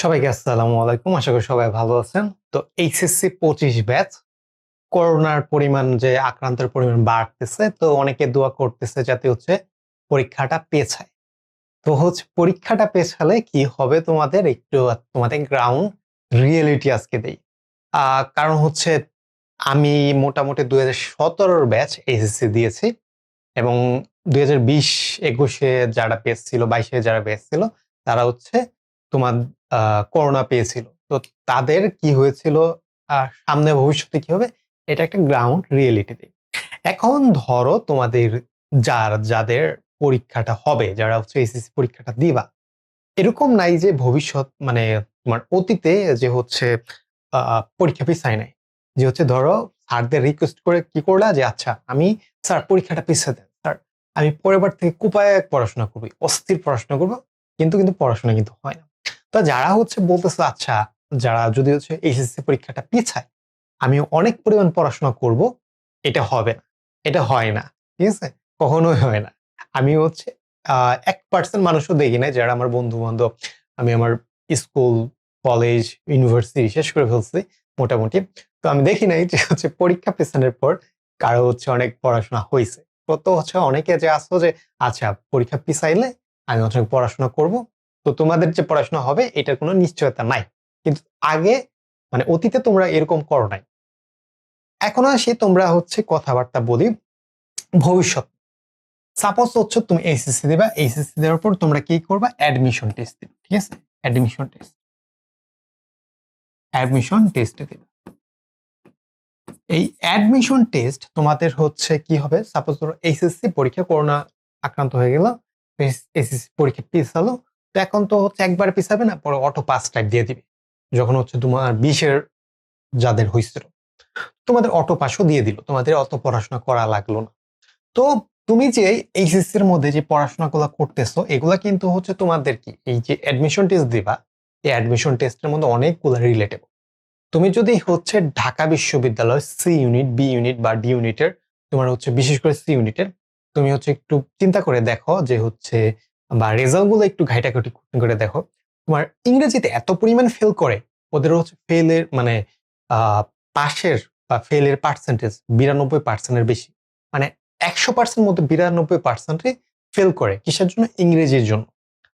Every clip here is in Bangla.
সবাইকে আসসালামু আলাইকুম। আশা করি সবাই ভালো আছেন। তো এইচএসসি 25 ব্যাচ করোনার পরিমাণ যে আক্রান্তের পরিমাণ বাড়তেছে, তো অনেকে দোয়া করতেছে যাতে পরীক্ষাটা পেছায়। তো পরীক্ষাটা পেছালে কি হবে তোমাদের একটু তোমাদের গ্রাউন্ড রিয়েলিটি আজকে দেই। কারণ আমি মোটামুটি 2017 ব্যাচ এইচএসসি দিয়েছি এবং 2020-21 যারা পেজ ছিল, 22 যারা পেজ ছিল তারা তোমার করোনা পেয়েছিল। তো তাদের কি হয়েছিল, সামনে ভবিষ্যতে কি হবে, এটা একটা গ্রাউন্ড রিয়েলিটিতে। এখন ধরো তোমাদের যাদের পরীক্ষাটা হবে, যারা এসএসসি পরীক্ষাটা দিবা, এরকম নাই যে ভবিষ্যৎ মানে তোমার অতীতে যে পরীক্ষা পিছায় নাই, যে ধরো স্যারদের রিকোয়েস্ট করে কি করলা যে আচ্ছা আমি স্যার পরীক্ষাটা পিছিয়ে দেন স্যার, আমি পরের বার থেকে কুপায় পড়াশোনা করবো, অস্থির পড়াশোনা করবো, কিন্তু কিন্তু পড়াশোনা কিন্তু হয় না। তো যারা বলতেছে আচ্ছা, যারা যদি এইচএসসি পরীক্ষাটা পিছায় আমি অনেক পরিমাণ পড়াশোনা করব, এটা হবে না, এটা হয় না, ঠিক আছে, কখনোই হয় না। আমি 1% মানুষও দেখি না যারা আমার বন্ধু বান্ধব, আমি আমার স্কুল কলেজ ইউনিভার্সিটি শেষ করে ফেলছি মোটামুটি, তো আমি দেখি নাই যে পরীক্ষা পেছানোর পর কারো অনেক পড়াশোনা হয়েছে। তো অনেকে যে আসো যে আচ্ছা পরীক্ষা পিছাইলে আমি পড়াশোনা করব, তো তোমাদের যে পড়াশোনা হবে এটার কোনো নিশ্চয়তা নাই, কিন্তু আগে মানে অতীতে তোমরা এরকম করো নাই। এখন আসি তোমরা কথাবার্তা বলি ভবিষ্যৎ। সাপোজ তুমি এইচএসসি দিবা, এইচএসসি দেওয়ার পর তোমরা কি করবা, অ্যাডমিশন টেস্ট দিবা, ঠিক আছে, অ্যাডমিশন টেস্ট দিবা। এই অ্যাডমিশন টেস্ট তোমাদের কি হবে, সাপোজ ধরো এইচএসসি পরীক্ষা করোনা আক্রান্ত হয়ে গেল, এইচএসসি পরীক্ষা পিছালো, তো এখন তো একবার পিছাবে না, পরে অটো পাস টাইপ দিয়ে দিবে। যখন তোমার 20-এর যাদের হয়েছিল তোমাদের অটো পাসও দিয়ে দিল, তোমাদের অত পড়াশোনা করা লাগলো না। তো তুমি যে এইচএসসি এর মধ্যে যে পড়াশোনাগুলো করতেছো এগুলা কিন্তু তোমাদের কি এই যে অ্যাডমিশন টেস্ট দিবা, এই অ্যাডমিশন টেস্টের মধ্যে অনেকগুলো রিলেটেবল। তুমি যদি ঢাকা বিশ্ববিদ্যালয় সি ইউনিট, বি ইউনিট বা ডি ইউনিটের, তোমার বিশেষ করে সি ইউনিটের, তুমি একটু চিন্তা করে দেখো যে বা রেজাল্ট গুলো একটু ঘাইটাঘাটি করে দেখো, তোমার ইংরেজিতে এত পরিমাণ ফেল করে, ওদের ফেলের মানে পাশের বা ফেলের পার্সেন্টেজ 92% বেশি, মানে 100% মধ্যে 92%ই ফেল করে। কিসের জন্য? ইংরেজির জন্য।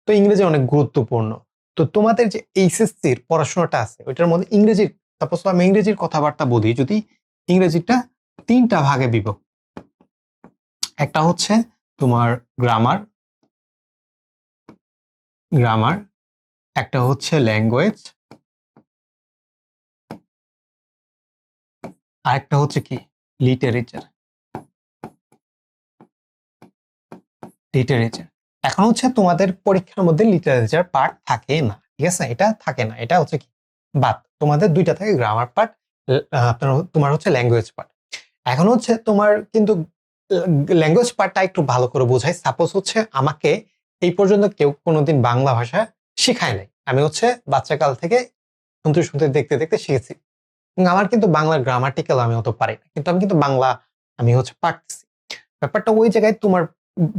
তো ইংরেজি অনেক গুরুত্বপূর্ণ। তো তোমাদের যে এইচএসসির পড়াশোনাটা আছে ওইটার মধ্যে ইংরেজির, সাপোজ আমি ইংরেজির কথাবার্তা বলি, যদি ইংরেজিটা 3টা ভাগে বিভক্ত। একটা তোমার গ্রামার, একটা ল্যাঙ্গুয়েজ, আর একটা কি লিটারেচার। এখন তোমাদের পরীক্ষার মধ্যে লিটারেচার পার্ট থাকে না, ঠিক আছে, এটা থাকে না, এটা কি বাদ, তোমাদের 2টা থাকে, গ্রামার পার্ট, তোমার ল্যাঙ্গুয়েজ পার্ট। এখন তোমার কিন্তু ল্যাঙ্গুয়েজ পার্টটা একটু ভালো করে বোঝাই। সাপোজ আমাকে এই পর্যন্ত কেউ কোনোদিন বাংলা ভাষা শিখায় নাই, আমি বাচ্চাকাল থেকে শুনতে শুনতে দেখতে দেখতে শিখেছি, এবং আমার কিন্তু বাংলার গ্রামাটিক্যাল আমি অত পারি না, কিন্তু আমি কিন্তু বাংলা আমি পারতেছি। ব্যাপারটা ওই জায়গায় তোমার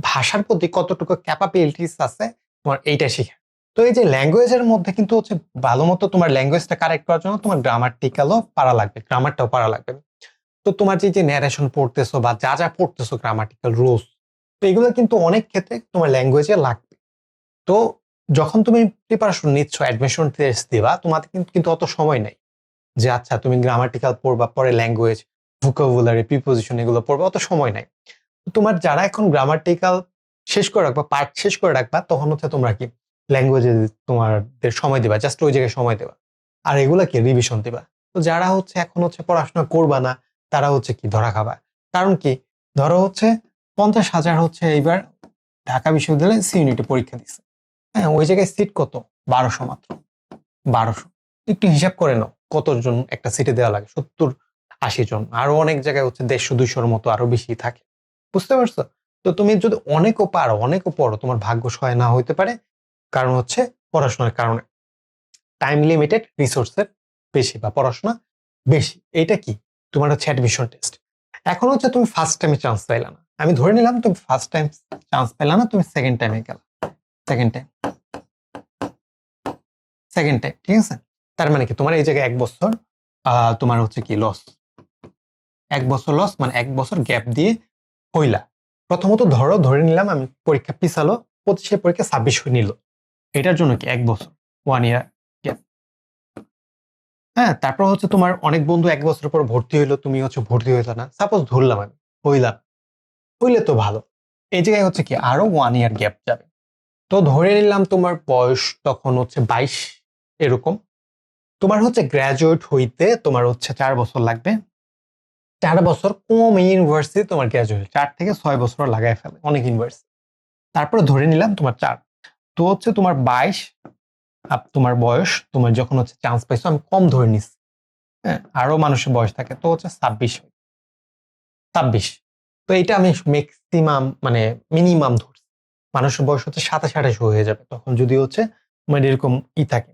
ভাষার প্রতি কতটুকু ক্যাপাবিলিটিস আছে তোমার এইটা শিখা। তো এই যে ল্যাঙ্গুয়েজের মধ্যে কিন্তু ভালো মতো তোমার ল্যাঙ্গুয়েজটা কারেক্ট করার জন্য তোমার গ্রামাটিক্যালও পারা লাগবে, গ্রামারটাও পারা লাগবে। তো তোমার যে ন্যারেশন পড়তেছো বা যা যা পড়তেছো, গ্রামাটিক্যাল রুলস, তো এগুলো কিন্তু অনেক ক্ষেত্রে তোমার ল্যাঙ্গুয়েজে লাগবে। তো যখন তুমি প্রিপারেশন নিচ্ছ, অ্যাডমিশন টেস্ট দিবা, তোমাদের কিন্তু অত সময় নাই যে আচ্ছা তুমি গ্রামাটিক্যাল পড়বা, পরে ল্যাঙ্গুয়েজ, ভোকাবুলারি, প্রিপোজিশন এগুলো পড়বা, অত সময় নাই। তোমার যারা এখন গ্রামাটিক্যাল শেষ করে রাখবা, পার্ট শেষ করে রাখবা, তখন তোমরা কি ল্যাঙ্গুয়েজে তোমাদের সময় দিবা, জাস্ট ওই জায়গায় সময় দেবা, আর এগুলা কি রিভিশন দিবা। তো যারা এখন পড়াশোনা করবা না, তারা কি ধরা খাবা। কারণ কি, ধরো 50,000 এইবার ঢাকা বিশ্ববিদ্যালয়ে সি ইউনিটে পরীক্ষা দিচ্ছে, হ্যাঁ, ওই জায়গায় সিট কত, 1200 মাত্র, 1200। একটু হিসাব করে নাও কতজন একটা সিটে দেওয়া লাগে, 70-80 জন, আরো অনেক জায়গায় 150-200-র মতো আরো বেশি থাকে, বুঝতে পারছো? তো তুমি যদি অনেকও পারো, অনেকও পড়ো, তোমার ভাগ্য সহায় না হইতে পারে, কারণ পড়াশোনার কারণে টাইম লিমিটেড, রিসোর্সের বেশি বা পড়াশোনা বেশি। এটা কি তোমার অ্যাডমিশন টেস্ট। এখন তুমি ফার্স্ট টাইমে চান্স পাইলা না, আমি ধরে নিলাম তুমি ফার্স্ট টাইম চান্স পেলা না, তুমি সেকেন্ড টাইমে গেলা, সেকেন্ড টাইম সেকেন্ড টাইম, ঠিক আছে? তার মানে কি তোমার এই জায়গায় 1 বছর তোমার হচ্ছে কি লস, 1 বছর লস, মানে 1 বছর গ্যাপ দিয়ে হইলা। প্রথমত ধরে নিলাম আমি পরীক্ষা পিছালো, 25 পরীক্ষা 26 হয়ে নিল, এটার জন্য কি 1 বছর, 1 ইয়ার গ্যাপ। হ্যাঁ, তারপর হচ্ছে তোমার অনেক বন্ধু 1 বছর পর ভর্তি হইলো, তুমি হচ্ছে ভর্তি হইলো না, সাপোজ ধরলাম আমি হইলাম, হইলে তো ভালো। এই জায়গায় হচ্ছে কি আরো 1 ইয়ার গ্যাপ যাবে। তো ধরে নিলাম তোমার বয়স তখন হচ্ছে 22 এরকম, তোমার হচ্ছে গ্রাজুয়েট হইতে তোমার হচ্ছে 4 বছর লাগবে। 4 বছর কম ইউনিভার্সিটি তোমার গ্রাজুয়েট 4 থেকে 6 বছর লাগায় ফেলে অনেক ইউনিভার্সিটি। তারপরে ধরে নিলাম তোমার 4, তো হচ্ছে তোমার 22 তোমার বয়স, তোমার যখন হচ্ছে চান্স পাইছো, আমি কম ধরে নিচ্ছি, হ্যাঁ আরো মানুষের বয়স থাকে, তো হচ্ছে 26। তো এটা আমি ম্যাক্সিমাম মানে মিনিমাম ধরছি, মানুষের বয়স হচ্ছে 27-28 হয়ে যাবে তখন, যদি হচ্ছে মানে এরকম থাকে।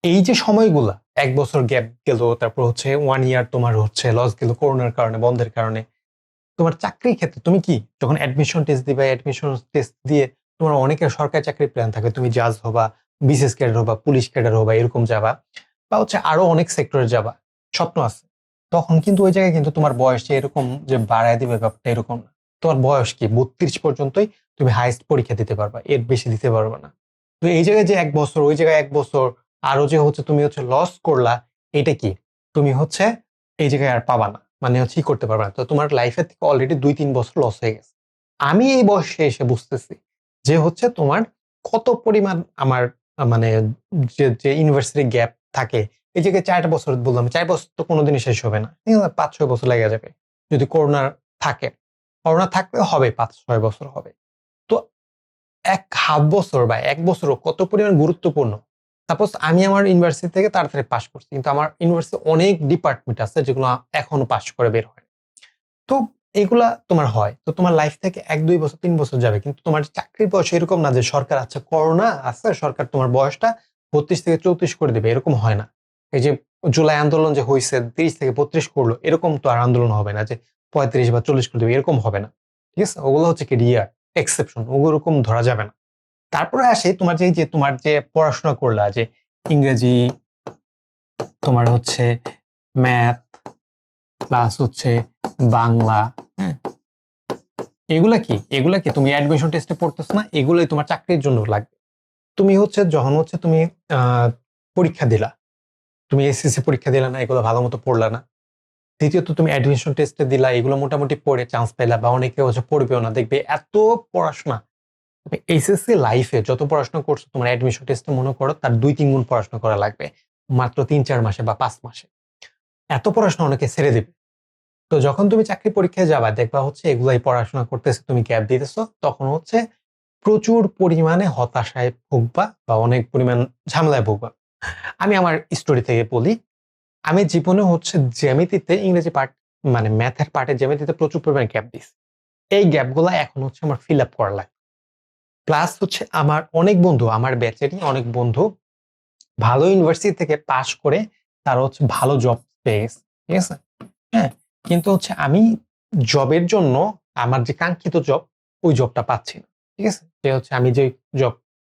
এই যে সময়গুলা 1 বছর গ্যাপ গেল, তারপর হচ্ছে 1 ইয়ার তোমার হচ্ছে লস গেল করোনার কারণে, বন্ধের কারণে, তোমার চাকরির ক্ষেত্রে তুমি কি যখন অ্যাডমিশন টেস্ট দিবে, অ্যাডমিশন টেস্ট দিয়ে তোমার অনেকের সরকারি চাকরির প্ল্যান থাকে, তুমি জাজ হবা, বিসিএস ক্যাডার হবা, পুলিশ ক্যাডার হবা, এরকম যাবা, বা হচ্ছে আরো অনেক সেক্টরে যাবা, স্বপ্ন আছে। তখন কিন্তু ওই জায়গায় কিন্তু তোমার বয়স যে এরকম যে বাড়ায় দিবে ব্যাপারটা এরকম না। তোমার বয়স কি 32 পর্যন্তই তুমি হাইস্ট পরীক্ষা দিতে পারবা, এর বেশি দিতে পারবা না। তো এই জায়গায় যে 1 বছর, ওই জায়গায় 1 বছর, আরো যে হচ্ছে তুমি হচ্ছে লস করলা, এটা কি তুমি হচ্ছে এই জায়গায় আর পাবা না, মানে হচ্ছে কি করতে পারবে না। তো তোমার লাইফের থেকে অলরেডি 2-3 বছর লস হয়ে গেছে। আমি এই বয়সে এসে বুঝতেছি যে হচ্ছে তোমার কত পরিমাণ আমার মানে যে ইউনিভার্সিটি গ্যাপ থাকে। এই জায়গায় 4 বছর বললাম, 4 বছর তো কোনোদিনই শেষ হবে না, 5-6 বছর লেগে যাবে যদি করোনা থাকে। করোনা থাকলে হবে 5-6 বছর হবে। তো এক হাফ বছর বা 1 বছরও কত পরিমাণ গুরুত্বপূর্ণ। সাপোজ আমি আমার ইউনিভার্সিটি থেকে তাড়াতাড়ি পাস করছি, কিন্তু আমার ইউনিভার্সিটি অনেক ডিপার্টমেন্ট আছে যেগুলো এখনো পাস করে বের হয়। তো এগুলা তোমার হয়, তো তোমার লাইফ থেকে 1-2 বছর 3 বছর যাবে, কিন্তু তোমার চাকরির বয়স এরকম না যে সরকার আচ্ছা করোনা আছে, সরকার তোমার বয়সটা 32 থেকে 34 করে দেবে, এরকম হয় না। এই যে জুলাই আন্দোলন যে হয়েছে 30 থেকে 32 করলো, এরকম তো আর আন্দোলন হবে না যে 35 বা 40 করে দেবে, এরকম হবে না। ঠিক আছে, ওগুলো হচ্ছে কি রিয়ার এক্সেপশন, ওরকম ধরা যাবে না। তারপরে আসে তোমার যে তোমার যে পড়াশোনা করলা, যে ইংরেজি, তোমার হচ্ছে ম্যাথ, প্লাস হচ্ছে বাংলা, হ্যাঁ এগুলা কি তুমি অ্যাডমিশন টেস্টে পড়তেছো না, এগুলোই তোমার চাকরির জন্য লাগবে। তুমি হচ্ছে যখন হচ্ছে তুমি পরীক্ষা দিলা, তুমি এসএসসি পরীক্ষা দিলা না, এগুলো ভালো মতো পড়লা না। দ্বিতীয়ত তুমি অ্যাডমিশন টেস্টে দিলা, এগুলো মোটামুটি পড়ে চান্স পাইলা, বা অনেকে হচ্ছে পড়বেও না, দেখবে এত পড়াশোনা। তুমি এইচএসসি লাইফে যত পড়াশোনা করছো, তোমার অ্যাডমিশন টেস্টে মনে করো তার 2-3 গুণ পড়াশোনা করা লাগবে, মাত্র 3-4 মাসে বা 5 মাসে। এত পড়াশোনা অনেকে ছেড়ে দিবে। তো যখন তুমি চাকরি পরীক্ষায় যাবা, দেখবা হচ্ছে এগুলাই পড়াশোনা করতেছে, তুমি গ্যাপ দিতেছো, তখন হচ্ছে প্রচুর পরিমাণে হতাশায় ভুগবা বা অনেক পরিমাণ ঝামেলায় ভুগবা। আমি আমার স্টোরি থেকে বলি, আমি জীবনে হচ্ছে জ্যামিতিতে ইংরেজি পার্ট, মানে ম্যাথের পার্টে জ্যামিতিতে প্রচুর পরিমাণে গ্যাপ দিছি। এই গ্যাপগুলা এখন হচ্ছে আমার ফিল আপ করা লাগে। প্লাস হচ্ছে আমার অনেক বন্ধু, আমার ব্যাচেরই অনেক বন্ধু ভালো ইউনিভার্সিটি থেকে পাশ করে তারা হচ্ছে ভালো জব পেয়ে গেছে, ঠিক আছে? হ্যাঁ, কিন্তু হচ্ছে আমি জবের জন্য আমার যে কাঙ্ক্ষিত জব, ওই জবটা পাচ্ছি না, ঠিক আছে? যে হচ্ছে আমি যে জব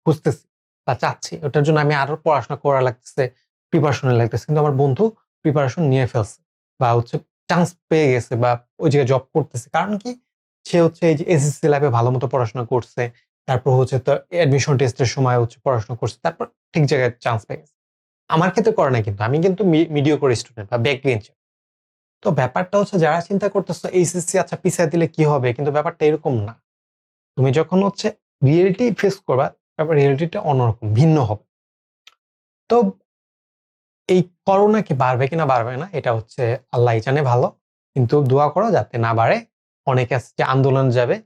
খুঁজতেছি বা চাচ্ছি, ওটার জন্য আমি আরো পড়াশোনা করা লাগতেছে, প্রিপারেশন লাগতেছে, কিন্তু আমার বন্ধু প্রিপারেশন নিয়ে ফেলছে বা হচ্ছে চান্স পেয়ে গেছে বা ওই জায়গায় জব করতেছে। কারণ কি, সে হচ্ছে এই যে এসএসসি লাইফে ভালো মতো পড়াশোনা করছে, তারপর হচ্ছে তো অ্যাডমিশন টেস্টের সময় হচ্ছে পড়াশোনা করছে, তারপর ঠিক জায়গায় চান্স পেয়ে গেছে। আমার ক্ষেত্রে করে না, কিন্তু আমি কিন্তু মিডিওকর স্টুডেন্ট বা ব্যাক বেঞ্চার। তো ব্যাপারটা হচ্ছে যারা চিন্তা করতেছো এইচএসসি আচ্ছা পিছায় দিলে কি হবে, কিন্তু ব্যাপারটা এরকম না। তুমি যখন হচ্ছে রিয়েলিটি ফেস করবা, তারপর রিয়েলিটিটা অন্যরকম ভিন্ন হবে। তো এই করোনা কি বাড়বে কিনা বাড়বে না, এটা হচ্ছে আল্লাহ জানে ভালো, কিন্তু দোয়া করো যাতে না বাড়ে। অনেকে আছে যে আন্দোলন যাবে,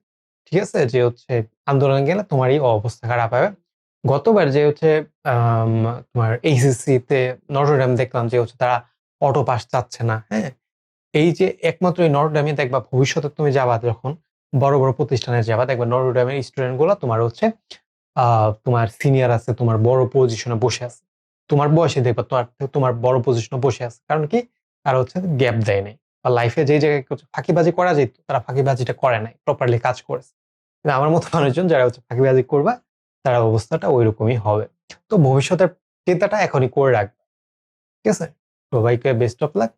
ঠিক আছে, যে হচ্ছে আন্দোলন গেলে তোমারই অবস্থা খারাপ হবে। গতবার যে হচ্ছে আম, তোমার এইচএসসি তে নটরডেম দেখলাম যে হচ্ছে তারা অটো পাস চাচ্ছে না, হ্যাঁ। এই যে একমাত্র এই নটরডেমে দেখবা, ভবিষ্যতে তুমি যাবা যখন বড় বড় প্রতিষ্ঠানে যাবা, দেখবা নটরডেমের স্টুডেন্ট গুলো তোমার হচ্ছে তোমার সিনিয়র আছে, তোমার বড় পজিশনে বসে আছে, তোমার বয়সে দেখবা তোমার বড় পজিশনে বসে আছে। কারণ কি, তারা হচ্ছে গ্যাপ দেয় নাই, বা লাইফে যে জায়গায় ফাঁকিবাজি করা যেত তারা ফাঁকিবাজিটা করে নাই, প্রপারলি কাজ করেছে। কিন্তু আমার মতো মানুষজন যারা হচ্ছে ফাঁকিবাজি করবা, তার অবস্থাটা ওই রকমই হবে। তো ভবিষ্যতের চিন্তাটা এখনই করে রাখবে। ঠিক আছে? সবাইকে বেস্ট অফ লাক।